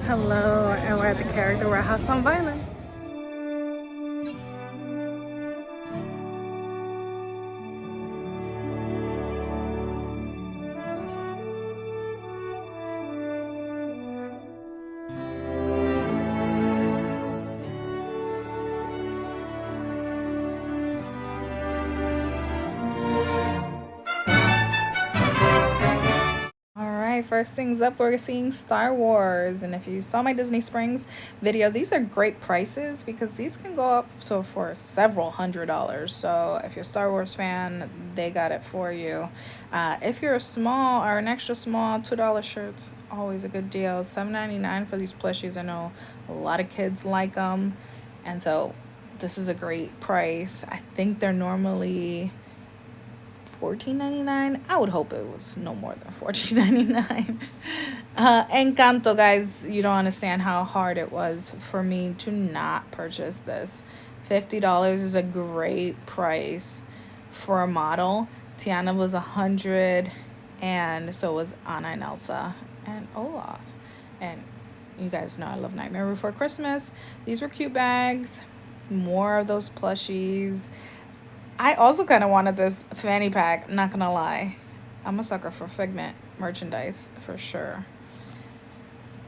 Hello, and we're at the Character Warehouse on Vineland. Alright, first things up, we're seeing Star Wars. And if you saw my Disney Springs video, these are great prices because these can go up to for several $100s. So if you're a Star Wars fan, they got it for you. If you're a small or an extra small, $2 shirts, always a good deal. $7.99 for these plushies. I know a lot of kids like them. And so this is a great price. I think they're normally $14.99. I would hope it was no more than $14.99. Encanto, guys, you don't understand how hard it was for me to not purchase this. $50 is a great price for a model. Tiana was 100, and so was Anna and Elsa and Olaf. And you guys know I love Nightmare Before Christmas. These were cute bags. More of those plushies. I also kind of wanted this fanny pack, not gonna lie. I'm a sucker for Figment merchandise for sure.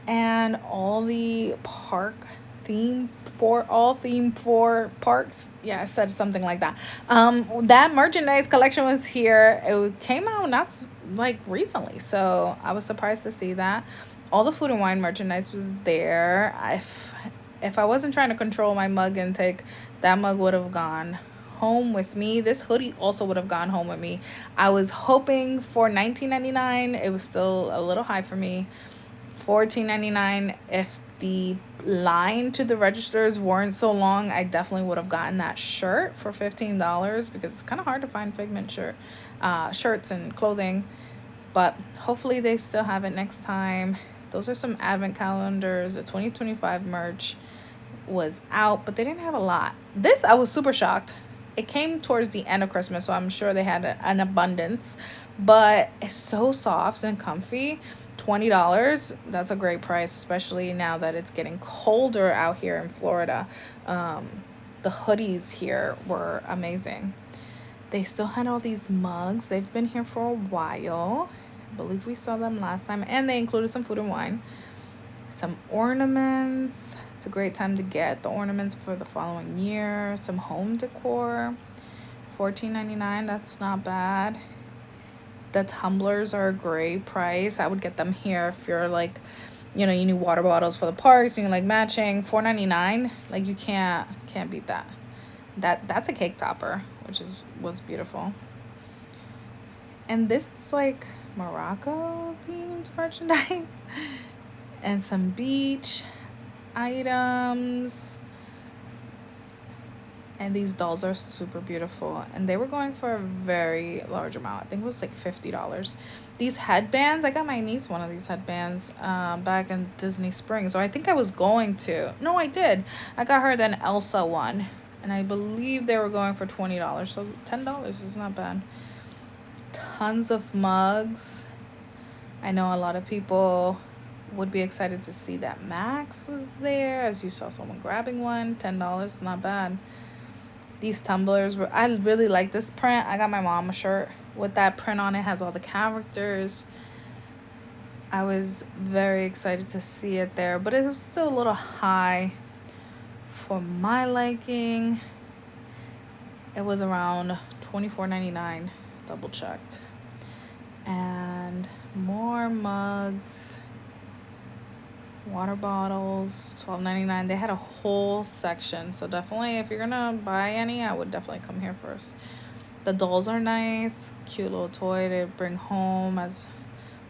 And all the park theme for parks. Yeah, I said something like that. That merchandise collection was here. It came out not like recently, so I was surprised to see that. All the Food and Wine merchandise was there. If I wasn't trying to control my mug intake, that mug would have gone home with me. This hoodie also would have gone home with me. I was hoping for $19.99. It was still a little high for me. $14.99. If the line to the registers weren't so long, I definitely would have gotten that shirt for $15 because it's kind of hard to find Figment shirts and clothing. But hopefully they still have it next time. Those are some advent calendars. The 2025 merch was out, but they didn't have a lot. This, I was super shocked. It came towards the end of Christmas, so I'm sure they had an abundance, but it's so soft and comfy. $20, that's a great price, especially now that it's getting colder out here in Florida. The hoodies here were amazing. They still had all these mugs. They've been here for a while. I believe we saw them last time, and they included some Food and Wine. Some ornaments. It's a great time to get the ornaments for the following year. Some home decor. $14.99. That's not bad. The tumblers are a great price. I would get them here if you're like, you need water bottles for the parks and you like matching. $4.99. Like, you can't beat that. That's a cake topper, which was beautiful. And this is like Morocco themed merchandise. And some beach items. And these dolls are super beautiful. And they were going for a very large amount. I think it was like $50. These headbands, I got my niece one of these headbands back in Disney Springs. So I think I was going to. No, I did. I got her the Elsa one. And I believe they were going for $20. So $10 is not bad. Tons of mugs. I know a lot of people would be excited to see that Max was there, as you saw someone grabbing one. $10, not bad. These tumblers I really like this print. I got my mom a shirt with that print on it. Has all the characters. I was very excited to see it there, but it was still a little high for my liking. It was around $24.99, double checked. And more mugs, water bottles, $12.99. They had a whole section, so definitely if you're gonna buy any, I would definitely come here first. The dolls are nice, cute little toy to bring home as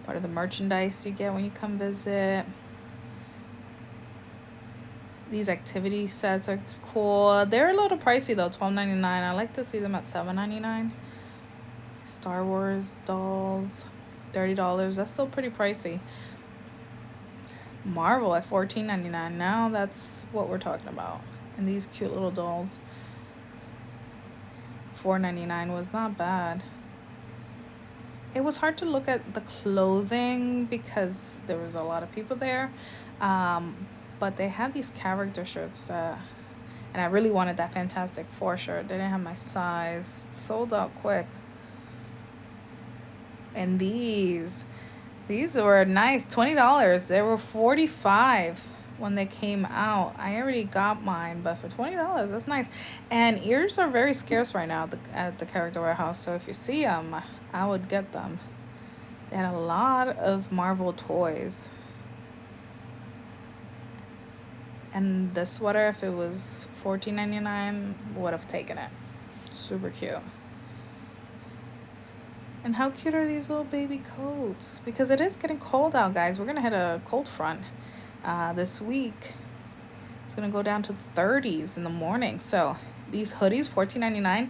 part of the merchandise you get when you come visit. These activity sets are cool. They're a little pricey though, $12.99. I like to see them at $7.99. Star Wars dolls, $30. That's still pretty pricey. Marvel at $14.99. Now that's what we're talking about. And these cute little dolls. $4.99 was not bad. It was hard to look at the clothing because there was a lot of people there. But they had these character shirts, and I really wanted that Fantastic Four shirt. They didn't have my size. It sold out quick. And these were nice, $20. They were 45 when they came out. I already got mine, but for $20, that's nice. And ears are very scarce right now at the Character Warehouse. So if you see them, I would get them. They had a lot of Marvel toys. And the sweater, if it was $14.99, would have taken it. Super cute. And how cute are these little baby coats? Because it is getting cold out, guys. We're going to hit a cold front this week. It's going to go down to 30s in the morning. So these hoodies, $14.99.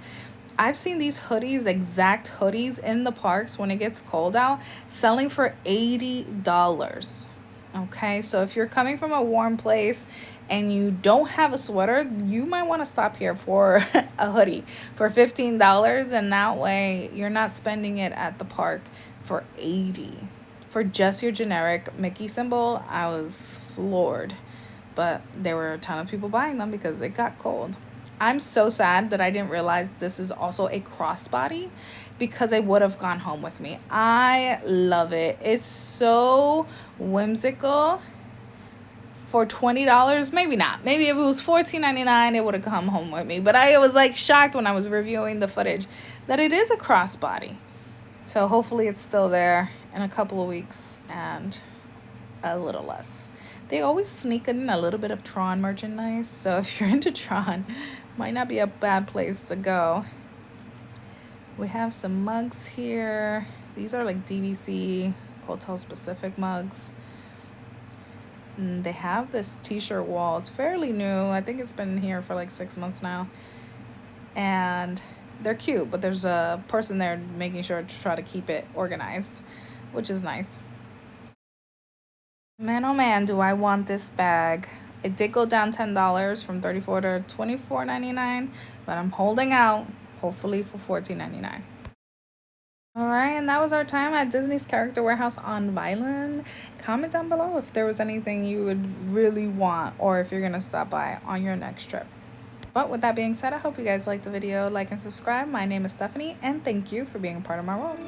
I've seen these hoodies, exact hoodies, in the parks when it gets cold out, selling for $80. Okay, so if you're coming from a warm place and you don't have a sweater, you might want to stop here for a hoodie for $15, and that way you're not spending it at the park for $80 for just your generic Mickey symbol. I was floored, but there were a ton of people buying them because it got cold. I'm so sad that I didn't realize this is also a crossbody, because I would have gone home with me. I love it. It's so whimsical. For $20, maybe not. Maybe if it was $14.99, it would have come home with me. But I was like shocked when I was reviewing the footage that it is a crossbody. So hopefully it's still there in a couple of weeks and a little less. They always sneak in a little bit of Tron merchandise. So if you're into Tron, might not be a bad place to go. We have some mugs here. These are like DVC Hotel specific mugs. And they have this t-shirt wall. It's fairly new. I think it's been here for like 6 months now. And they're cute, but there's a person there making sure to try to keep it organized, which is nice. Man, oh man, do I want this bag. It did go down $10 from $34 to $24.99, but I'm holding out, hopefully for $14.99. All right, and that was our time at Disney's Character Warehouse on Vineland. Comment down below if there was anything you would really want, or if you're gonna stop by on your next trip. But with that being said, I hope you guys liked the video. Like and subscribe. My name is Stephanie, and thank you for being a part of my world.